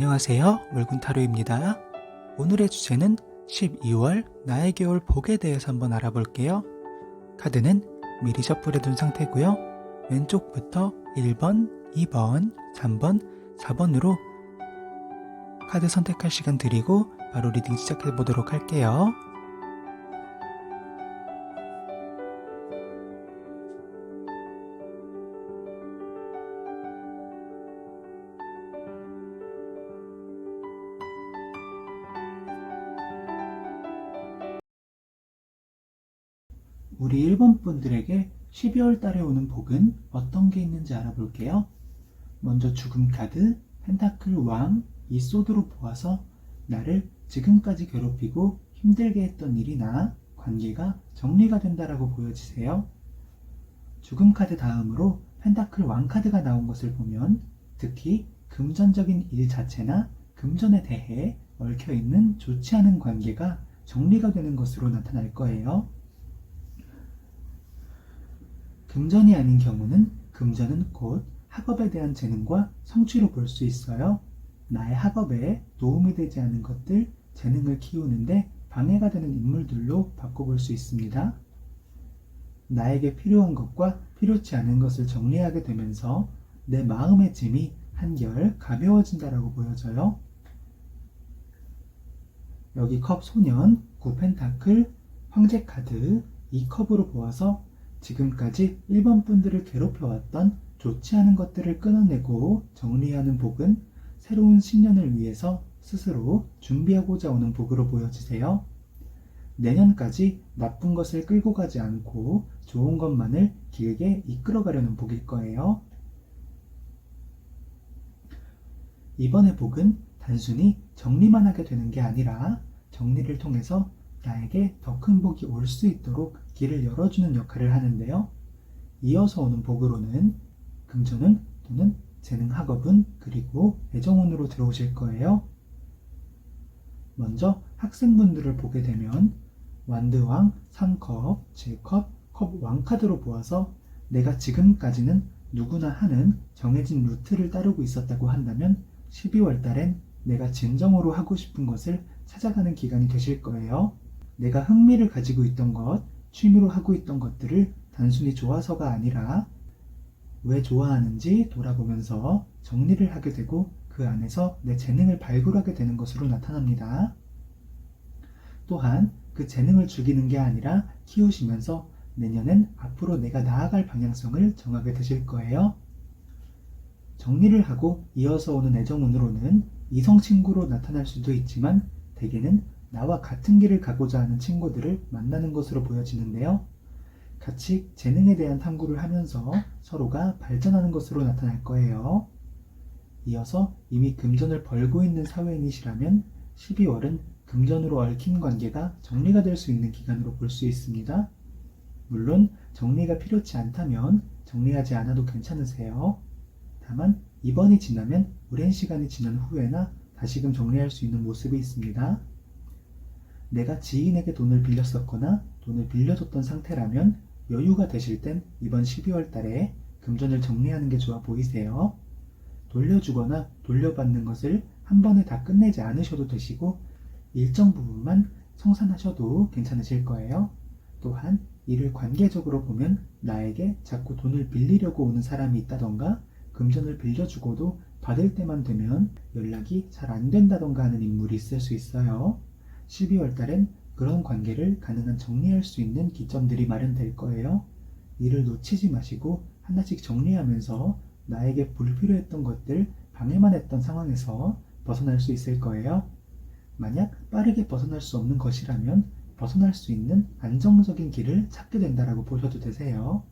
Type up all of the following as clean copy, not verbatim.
안녕하세요. 물군타로입니다. 오늘의 주제는 12월 나의 겨울 복에 대해서 한번 알아볼게요. 카드는 미리 셔플해둔 상태고요. 왼쪽부터 1번, 2번, 3번, 4번으로 카드 선택할 시간 드리고 바로 리딩 시작해 보도록 할게요. 우리 1번 분들에게 12월 달에 오는 복은 어떤 게 있는지 알아볼게요. 먼저 죽음 카드, 펜타클 왕, 이 소드로 보아서 나를 지금까지 괴롭히고 힘들게 했던 일이나 관계가 정리가 된다라고 보여지세요. 죽음 카드 다음으로 펜타클 왕 카드가 나온 것을 보면 특히 금전적인 일 자체나 금전에 대해 얽혀있는 좋지 않은 관계가 정리가 되는 것으로 나타날 거예요. 금전이 아닌 경우는 금전은 곧 학업에 대한 재능과 성취로 볼 수 있어요. 나의 학업에 도움이 되지 않은 것들, 재능을 키우는데 방해가 되는 인물들로 바꿔볼 수 있습니다. 나에게 필요한 것과 필요치 않은 것을 정리하게 되면서 내 마음의 짐이 한결 가벼워진다라고 보여져요. 여기 컵 소년, 9 펜타클, 황제 카드, 이 컵으로 보아서 지금까지 1번 분들을 괴롭혀왔던 좋지 않은 것들을 끊어내고 정리하는 복은 새로운 신년을 위해서 스스로 준비하고자 오는 복으로 보여지세요. 내년까지 나쁜 것을 끌고 가지 않고 좋은 것만을 길게 이끌어가려는 복일 거예요. 이번의 복은 단순히 정리만 하게 되는 게 아니라 정리를 통해서 나에게 더 큰 복이 올 수 있도록 길을 열어주는 역할을 하는데요. 이어서 오는 복으로는 금전운 또는 재능 학업운 그리고 애정운으로 들어오실 거예요. 먼저 학생분들을 보게 되면 완드왕, 3컵, 7컵, 컵 왕카드로 보아서 내가 지금까지는 누구나 하는 정해진 루트를 따르고 있었다고 한다면 12월 달엔 내가 진정으로 하고 싶은 것을 찾아가는 기간이 되실 거예요. 내가 흥미를 가지고 있던 것, 취미로 하고 있던 것들을 단순히 좋아서가 아니라 왜 좋아하는지 돌아보면서 정리를 하게 되고 그 안에서 내 재능을 발굴하게 되는 것으로 나타납니다. 또한 그 재능을 죽이는 게 아니라 키우시면서 내년엔 앞으로 내가 나아갈 방향성을 정하게 되실 거예요. 정리를 하고 이어서 오는 애정운으로는 이성 친구로 나타날 수도 있지만 대개는 나와 같은 길을 가고자 하는 친구들을 만나는 것으로 보여지는데요. 같이 재능에 대한 탐구를 하면서 서로가 발전하는 것으로 나타날 거예요. 이어서 이미 금전을 벌고 있는 사회인이시라면 12월은 금전으로 얽힌 관계가 정리가 될 수 있는 기간으로 볼 수 있습니다. 물론 정리가 필요치 않다면 정리하지 않아도 괜찮으세요. 다만 이번이 지나면 오랜 시간이 지난 후에나 다시금 정리할 수 있는 모습이 있습니다. 내가 지인에게 돈을 빌렸었거나 돈을 빌려줬던 상태라면 여유가 되실 땐 이번 12월 달에 금전을 정리하는 게 좋아 보이세요. 돌려주거나 돌려받는 것을 한 번에 다 끝내지 않으셔도 되시고 일정 부분만 청산하셔도 괜찮으실 거예요. 또한 이를 관계적으로 보면 나에게 자꾸 돈을 빌리려고 오는 사람이 있다던가 금전을 빌려주고도 받을 때만 되면 연락이 잘 안 된다던가 하는 인물이 있을 수 있어요. 12월 달엔 그런 관계를 가능한 정리할 수 있는 기점들이 마련될 거예요. 이를 놓치지 마시고 하나씩 정리하면서 나에게 불필요했던 것들, 방해만 했던 상황에서 벗어날 수 있을 거예요. 만약 빠르게 벗어날 수 없는 것이라면 벗어날 수 있는 안정적인 길을 찾게 된다라고 보셔도 되세요.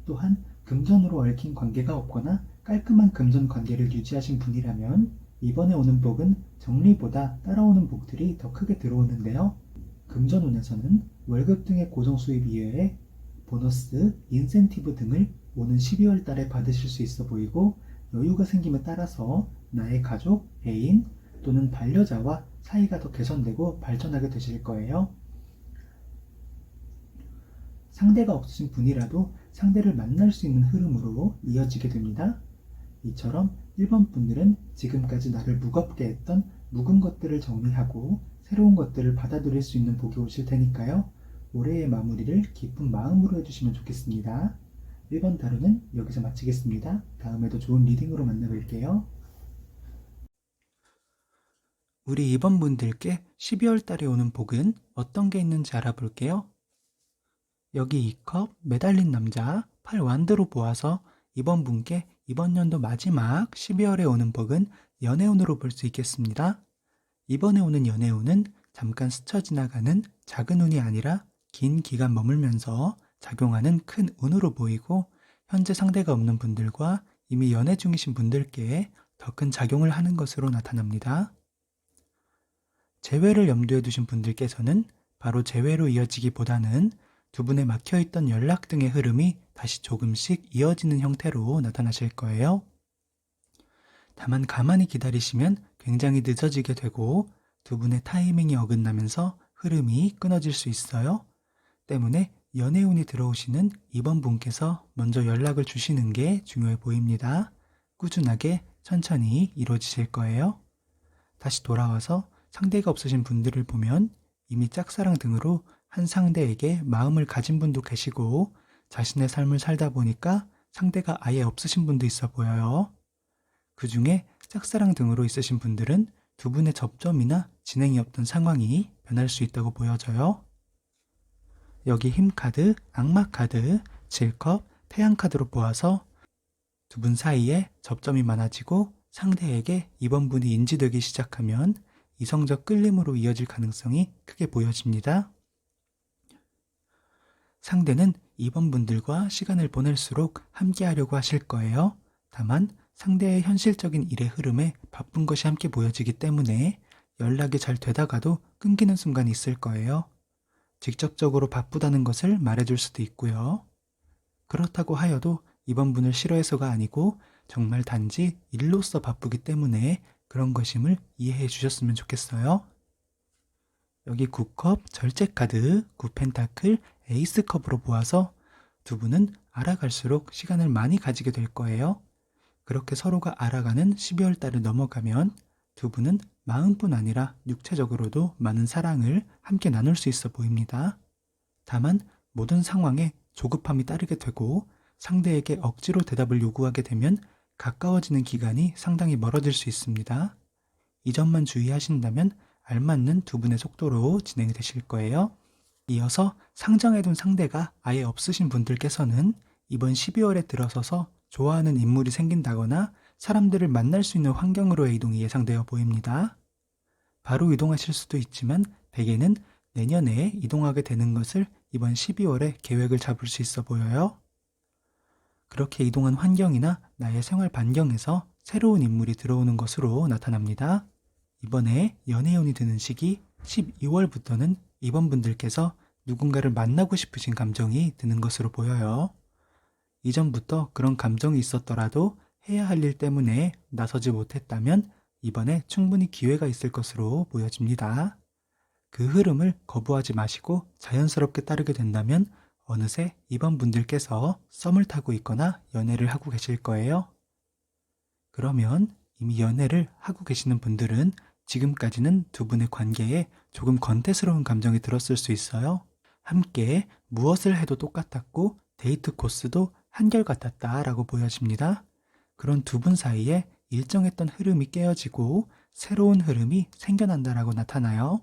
또한 금전으로 얽힌 관계가 없거나 깔끔한 금전 관계를 유지하신 분이라면 이번에 오는 복은 정리보다 따라오는 복들이 더 크게 들어오는데요. 금전운에서는 월급 등의 고정 수입 이외에 보너스, 인센티브 등을 오는 12월 달에 받으실 수 있어 보이고 여유가 생김에 따라서 나의 가족, 애인 또는 반려자와 사이가 더 개선되고 발전하게 되실 거예요. 상대가 없으신 분이라도 상대를 만날 수 있는 흐름으로 이어지게 됩니다. 이처럼 1번 분들은 지금까지 나를 무겁게 했던 묵은 것들을 정리하고 새로운 것들을 받아들일 수 있는 복이 오실 테니까요. 올해의 마무리를 기쁜 마음으로 해주시면 좋겠습니다. 1번 타로는 여기서 마치겠습니다. 다음에도 좋은 리딩으로 만나뵐게요. 우리 2번 분들께 12월 달에 오는 복은 어떤 게 있는지 알아볼게요. 여기 2컵, 매달린 남자, 8 완드로 보아서 이번 분께 이번 연도 마지막 12월에 오는 복은 연애운으로 볼 수 있겠습니다. 이번에 오는 연애운은 잠깐 스쳐 지나가는 작은 운이 아니라 긴 기간 머물면서 작용하는 큰 운으로 보이고, 현재 상대가 없는 분들과 이미 연애 중이신 분들께 더 큰 작용을 하는 것으로 나타납니다. 재회를 염두에 두신 분들께서는 바로 재회로 이어지기보다는 두 분의 막혀있던 연락 등의 흐름이 다시 조금씩 이어지는 형태로 나타나실 거예요. 다만 가만히 기다리시면 굉장히 늦어지게 되고 두 분의 타이밍이 어긋나면서 흐름이 끊어질 수 있어요. 때문에 연애운이 들어오시는 이번 분께서 먼저 연락을 주시는 게 중요해 보입니다. 꾸준하게 천천히 이루어지실 거예요. 다시 돌아와서 상대가 없으신 분들을 보면 이미 짝사랑 등으로 한 상대에게 마음을 가진 분도 계시고, 자신의 삶을 살다 보니까 상대가 아예 없으신 분도 있어 보여요. 그 중에 짝사랑 등으로 있으신 분들은 두 분의 접점이나 진행이 없던 상황이 변할 수 있다고 보여져요. 여기 힘카드, 악마카드, 7컵, 태양카드로 보아서 두 분 사이에 접점이 많아지고 상대에게 이번 분이 인지되기 시작하면 이성적 끌림으로 이어질 가능성이 크게 보여집니다. 상대는 이번 분들과 시간을 보낼수록 함께 하려고 하실 거예요. 다만 상대의 현실적인 일의 흐름에 바쁜 것이 함께 보여지기 때문에 연락이 잘 되다가도 끊기는 순간이 있을 거예요. 직접적으로 바쁘다는 것을 말해줄 수도 있고요. 그렇다고 하여도 이번 분을 싫어해서가 아니고 정말 단지 일로서 바쁘기 때문에 그런 것임을 이해해 주셨으면 좋겠어요. 여기 9컵, 절제카드, 9펜타클, 에이스컵으로 보아서 두 분은 알아갈수록 시간을 많이 가지게 될 거예요. 그렇게 서로가 알아가는 12월 달을 넘어가면 두 분은 마음뿐 아니라 육체적으로도 많은 사랑을 함께 나눌 수 있어 보입니다. 다만 모든 상황에 조급함이 따르게 되고 상대에게 억지로 대답을 요구하게 되면 가까워지는 기간이 상당히 멀어질 수 있습니다. 이 점만 주의하신다면 알맞는 두 분의 속도로 진행이 되실 거예요. 이어서 상정해둔 상대가 아예 없으신 분들께서는 이번 12월에 들어서서 좋아하는 인물이 생긴다거나 사람들을 만날 수 있는 환경으로의 이동이 예상되어 보입니다. 바로 이동하실 수도 있지만 대개는 내년에 이동하게 되는 것을 이번 12월에 계획을 잡을 수 있어 보여요. 그렇게 이동한 환경이나 나의 생활 반경에서 새로운 인물이 들어오는 것으로 나타납니다. 이번에 연애운이 드는 시기 12월부터는 이번 분들께서 누군가를 만나고 싶으신 감정이 드는 것으로 보여요. 이전부터 그런 감정이 있었더라도 해야 할 일 때문에 나서지 못했다면 이번에 충분히 기회가 있을 것으로 보여집니다. 그 흐름을 거부하지 마시고 자연스럽게 따르게 된다면 어느새 이번 분들께서 썸을 타고 있거나 연애를 하고 계실 거예요. 그러면 이미 연애를 하고 계시는 분들은 지금까지는 두 분의 관계에 조금 건태스러운 감정이 들었을 수 있어요. 함께 무엇을 해도 똑같았고 데이트 코스도 한결같았다라고 보여집니다. 그런 두 분 사이에 일정했던 흐름이 깨어지고 새로운 흐름이 생겨난다라고 나타나요.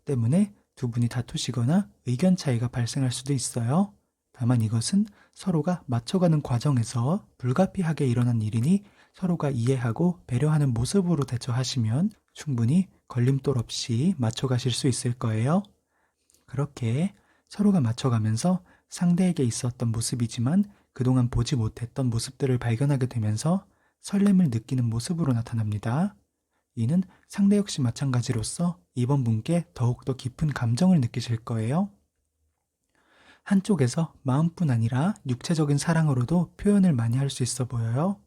때문에 두 분이 다투시거나 의견 차이가 발생할 수도 있어요. 다만 이것은 서로가 맞춰가는 과정에서 불가피하게 일어난 일이니 서로가 이해하고 배려하는 모습으로 대처하시면 충분히 걸림돌 없이 맞춰가실 수 있을 거예요. 그렇게 서로가 맞춰가면서 상대에게 있었던 모습이지만 그동안 보지 못했던 모습들을 발견하게 되면서 설렘을 느끼는 모습으로 나타납니다. 이는 상대 역시 마찬가지로서 이번 분께 더욱더 깊은 감정을 느끼실 거예요. 한쪽에서 마음뿐 아니라 육체적인 사랑으로도 표현을 많이 할 수 있어 보여요.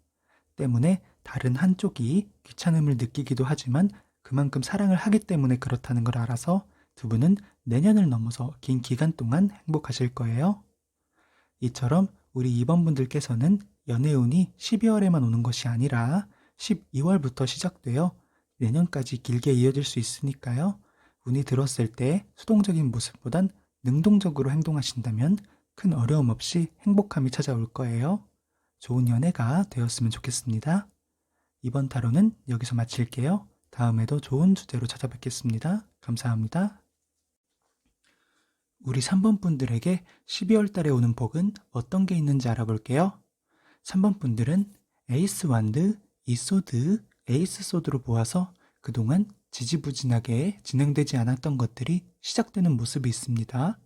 때문에 다른 한쪽이 귀찮음을 느끼기도 하지만 그만큼 사랑을 하기 때문에 그렇다는 걸 알아서 두 분은 내년을 넘어서 긴 기간 동안 행복하실 거예요. 이처럼 우리 2번 분들께서는 연애운이 12월에만 오는 것이 아니라 12월부터 시작되어 내년까지 길게 이어질 수 있으니까요. 운이 들었을 때 수동적인 모습보단 능동적으로 행동하신다면 큰 어려움 없이 행복함이 찾아올 거예요. 좋은 연애가 되었으면 좋겠습니다. 이번 타로는 여기서 마칠게요. 다음에도 좋은 주제로 찾아뵙겠습니다. 감사합니다. 우리 3번 분들에게 12월 달에 오는 복은 어떤 게 있는지 알아볼게요. 3번 분들은 에이스 완드, 이소드, 에이스 소드로 보아서 그동안 지지부진하게 진행되지 않았던 것들이 시작되는 모습이 있습니다.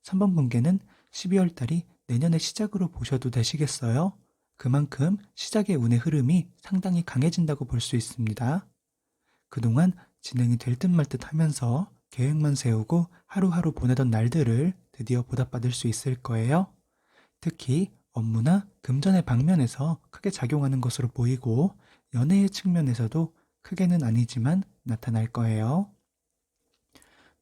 3번 분께는 12월 달이 내년의 시작으로 보셔도 되시겠어요? 그만큼 시작의 운의 흐름이 상당히 강해진다고 볼 수 있습니다. 그동안 진행이 될 듯 말 듯 하면서 계획만 세우고 하루하루 보내던 날들을 드디어 보답받을 수 있을 거예요. 특히 업무나 금전의 방면에서 크게 작용하는 것으로 보이고 연애의 측면에서도 크게는 아니지만 나타날 거예요.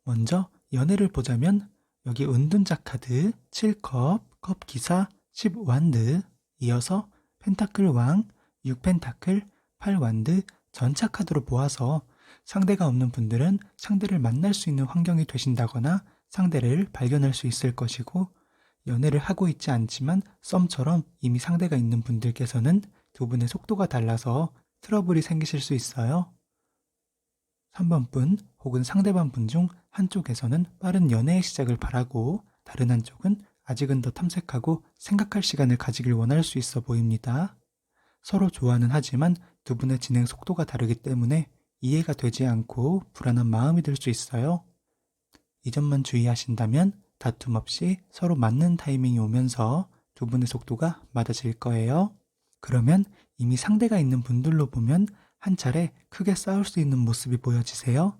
먼저 연애를 보자면 여기 은둔자 카드 7컵, 컵 기사, 10완드, 이어서 펜타클 왕, 6펜타클, 8완드, 전차 카드로 보아서 상대가 없는 분들은 상대를 만날 수 있는 환경이 되신다거나 상대를 발견할 수 있을 것이고, 연애를 하고 있지 않지만 썸처럼 이미 상대가 있는 분들께서는 두 분의 속도가 달라서 트러블이 생기실 수 있어요. 3번 분 혹은 상대방 분 중 한쪽에서는 빠른 연애의 시작을 바라고 다른 한쪽은 아직은 더 탐색하고 생각할 시간을 가지길 원할 수 있어 보입니다. 서로 좋아는 하지만 두 분의 진행 속도가 다르기 때문에 이해가 되지 않고 불안한 마음이 들 수 있어요. 이 점만 주의하신다면 다툼 없이 서로 맞는 타이밍이 오면서 두 분의 속도가 맞아질 거예요. 그러면 이미 상대가 있는 분들로 보면 한 차례 크게 싸울 수 있는 모습이 보여지세요.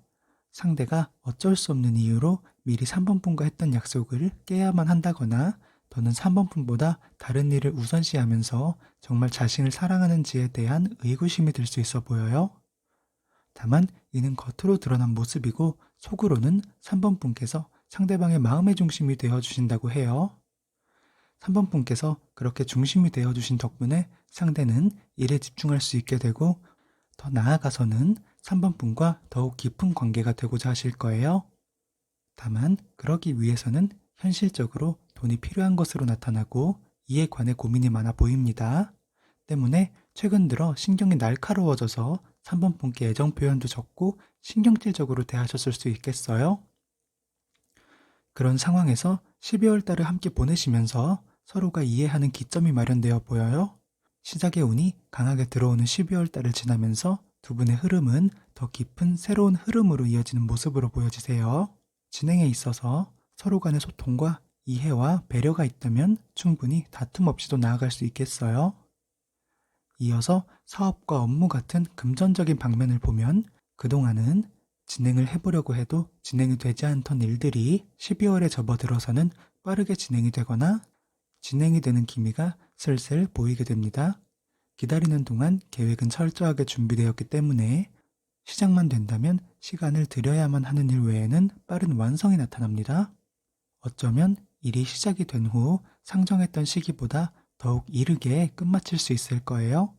상대가 어쩔 수 없는 이유로 미리 3번 분과 했던 약속을 깨야만 한다거나 또는 3번 분보다 다른 일을 우선시하면서 정말 자신을 사랑하는지에 대한 의구심이 들 수 있어 보여요. 다만 이는 겉으로 드러난 모습이고 속으로는 3번 분께서 상대방의 마음의 중심이 되어주신다고 해요. 3번 분께서 그렇게 중심이 되어주신 덕분에 상대는 일에 집중할 수 있게 되고 더 나아가서는 3번 분과 더욱 깊은 관계가 되고자 하실 거예요. 다만 그러기 위해서는 현실적으로 돈이 필요한 것으로 나타나고 이에 관해 고민이 많아 보입니다. 때문에 최근 들어 신경이 날카로워져서 3번 분께 애정 표현도 적고 신경질적으로 대하셨을 수 있겠어요. 그런 상황에서 12월 달을 함께 보내시면서 서로가 이해하는 기점이 마련되어 보여요. 시작의 운이 강하게 들어오는 12월 달을 지나면서 두 분의 흐름은 더 깊은 새로운 흐름으로 이어지는 모습으로 보여지세요. 진행에 있어서 서로 간의 소통과 이해와 배려가 있다면 충분히 다툼 없이도 나아갈 수 있겠어요. 이어서 사업과 업무 같은 금전적인 방면을 보면 그동안은 진행을 해보려고 해도 진행이 되지 않던 일들이 12월에 접어들어서는 빠르게 진행이 되거나 진행이 되는 기미가 슬슬 보이게 됩니다. 기다리는 동안 계획은 철저하게 준비되었기 때문에 시작만 된다면 시간을 들여야만 하는 일 외에는 빠른 완성이 나타납니다. 어쩌면 일이 시작이 된 후 상정했던 시기보다 더욱 이르게 끝마칠 수 있을 거예요.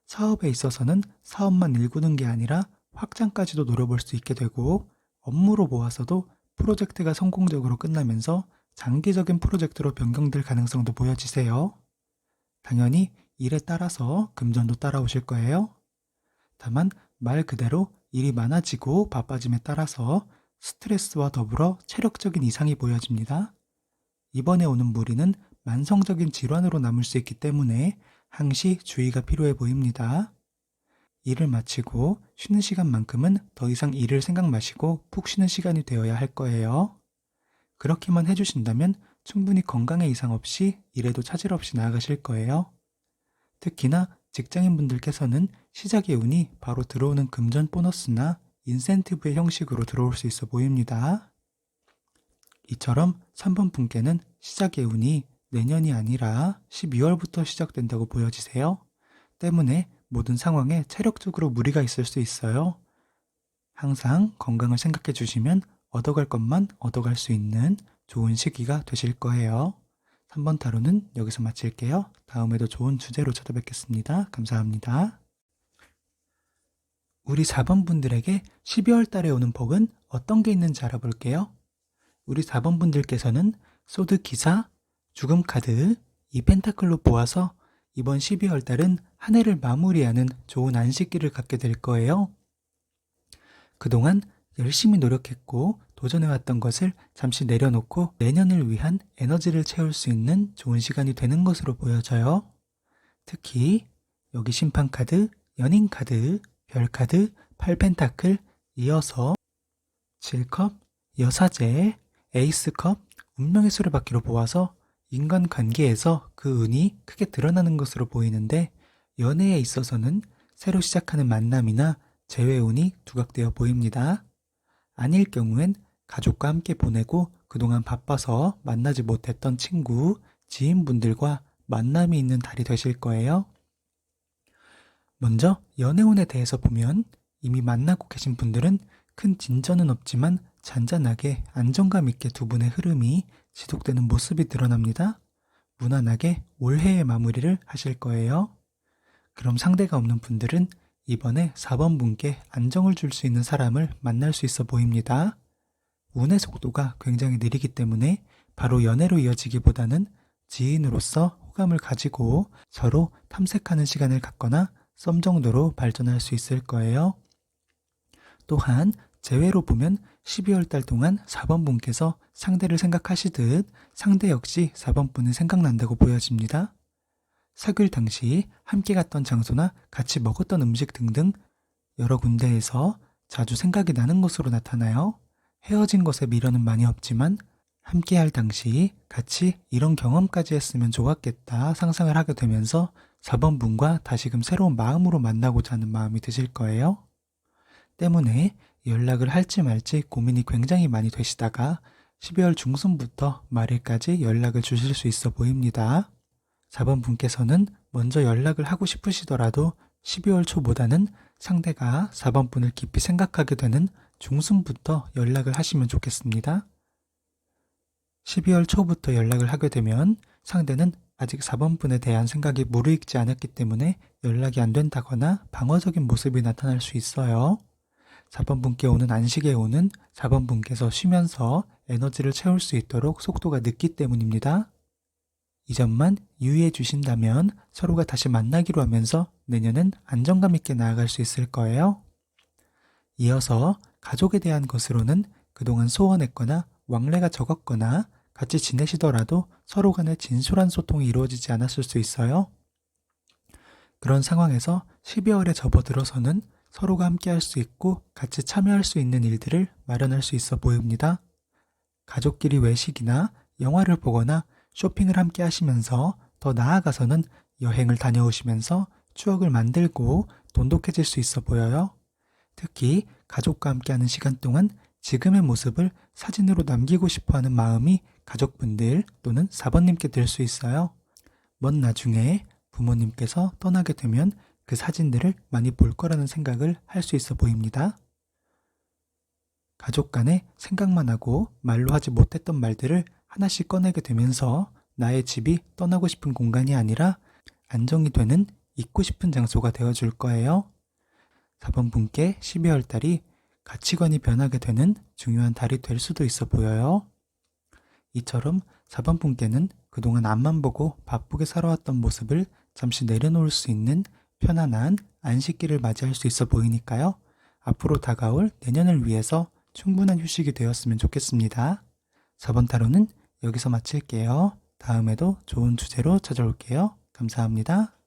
사업에 있어서는 사업만 일구는 게 아니라 확장까지도 노려볼 수 있게 되고 업무로 보아서도 프로젝트가 성공적으로 끝나면서 장기적인 프로젝트로 변경될 가능성도 보여지세요. 당연히 일에 따라서 금전도 따라오실 거예요. 다만 말 그대로 일이 많아지고 바빠짐에 따라서 스트레스와 더불어 체력적인 이상이 보여집니다. 이번에 오는 무리는 만성적인 질환으로 남을 수 있기 때문에 항시 주의가 필요해 보입니다. 일을 마치고 쉬는 시간만큼은 더 이상 일을 생각 마시고 푹 쉬는 시간이 되어야 할 거예요. 그렇게만 해주신다면 충분히 건강에 이상 없이 일에도 차질 없이 나아가실 거예요. 특히나 직장인분들께서는 시작의 운이 바로 들어오는 금전 보너스나 인센티브의 형식으로 들어올 수 있어 보입니다. 이처럼 3번 분께는 시작의 운이 내년이 아니라 12월부터 시작된다고 보여지세요. 때문에 모든 상황에 체력적으로 무리가 있을 수 있어요. 항상 건강을 생각해 주시면 얻어갈 것만 얻어갈 수 있는 좋은 시기가 되실 거예요. 3번 타로는 여기서 마칠게요. 다음에도 좋은 주제로 찾아뵙겠습니다. 감사합니다. 우리 4번 분들에게 12월 달에 오는 복은 어떤 게 있는지 알아볼게요. 우리 4번 분들께서는 소드 기사, 죽음 카드, 이 펜타클로 보아서 이번 12월 달은 한 해를 마무리하는 좋은 안식기를 갖게 될 거예요. 그동안 열심히 노력했고 도전해왔던 것을 잠시 내려놓고 내년을 위한 에너지를 채울 수 있는 좋은 시간이 되는 것으로 보여져요. 특히 여기 심판카드, 연인카드, 별카드, 8펜타클, 이어서 7컵, 여사제, 에이스컵, 운명의 수레바퀴로 보아서 인간관계에서 그 운이 크게 드러나는 것으로 보이는데 연애에 있어서는 새로 시작하는 만남이나 재회운이 두각되어 보입니다. 아닐 경우엔 가족과 함께 보내고 그동안 바빠서 만나지 못했던 친구, 지인분들과 만남이 있는 달이 되실 거예요. 먼저 연애운에 대해서 보면 이미 만나고 계신 분들은 큰 진전은 없지만 잔잔하게 안정감 있게 두 분의 흐름이 지속되는 모습이 드러납니다. 무난하게 올해의 마무리를 하실 거예요. 그럼 상대가 없는 분들은 이번에 4번 분께 안정을 줄 수 있는 사람을 만날 수 있어 보입니다. 운의 속도가 굉장히 느리기 때문에 바로 연애로 이어지기보다는 지인으로서 호감을 가지고 서로 탐색하는 시간을 갖거나 썸 정도로 발전할 수 있을 거예요. 또한 재회로 보면 12월 달 동안 4번 분께서 상대를 생각하시듯 상대 역시 4번 분이 생각난다고 보여집니다. 사귈 당시 함께 갔던 장소나 같이 먹었던 음식 등등 여러 군데에서 자주 생각이 나는 것으로 나타나요. 헤어진 것에 미련은 많이 없지만 함께 할 당시 같이 이런 경험까지 했으면 좋았겠다 상상을 하게 되면서 4번 분과 다시금 새로운 마음으로 만나고자 하는 마음이 드실 거예요. 때문에 연락을 할지 말지 고민이 굉장히 많이 되시다가 12월 중순부터 말일까지 연락을 주실 수 있어 보입니다. 4번 분께서는 먼저 연락을 하고 싶으시더라도 12월 초보다는 상대가 4번 분을 깊이 생각하게 되는 중순부터 연락을 하시면 좋겠습니다. 12월 초부터 연락을 하게 되면 상대는 아직 4번 분에 대한 생각이 무르익지 않았기 때문에 연락이 안 된다거나 방어적인 모습이 나타날 수 있어요. 4번 분께 오는 안식에 오는 4번 분께서 쉬면서 에너지를 채울 수 있도록 속도가 늦기 때문입니다. 이 점만 유의해 주신다면 서로가 다시 만나기로 하면서 내년은 안정감 있게 나아갈 수 있을 거예요. 이어서 가족에 대한 것으로는 그동안 소원했거나 왕래가 적었거나 같이 지내시더라도 서로 간에 진솔한 소통이 이루어지지 않았을 수 있어요. 그런 상황에서 12월에 접어들어서는 서로가 함께 할 수 있고 같이 참여할 수 있는 일들을 마련할 수 있어 보입니다. 가족끼리 외식이나 영화를 보거나 쇼핑을 함께 하시면서 더 나아가서는 여행을 다녀오시면서 추억을 만들고 돈독해질 수 있어 보여요. 특히 가족과 함께하는 시간 동안 지금의 모습을 사진으로 남기고 싶어하는 마음이 가족분들 또는 4번님께 들 수 있어요. 먼 나중에 부모님께서 떠나게 되면 그 사진들을 많이 볼 거라는 생각을 할 수 있어 보입니다. 가족 간에 생각만 하고 말로 하지 못했던 말들을 하나씩 꺼내게 되면서 나의 집이 떠나고 싶은 공간이 아니라 안정이 되는 있고 싶은 장소가 되어줄 거예요. 4번 분께 12월 달이 가치관이 변하게 되는 중요한 달이 될 수도 있어 보여요. 이처럼 4번 분께는 그동안 앞만 보고 바쁘게 살아왔던 모습을 잠시 내려놓을 수 있는 편안한 안식기를 맞이할 수 있어 보이니까요. 앞으로 다가올 내년을 위해서 충분한 휴식이 되었으면 좋겠습니다. 4번 타로는 여기서 마칠게요. 다음에도 좋은 주제로 찾아올게요. 감사합니다.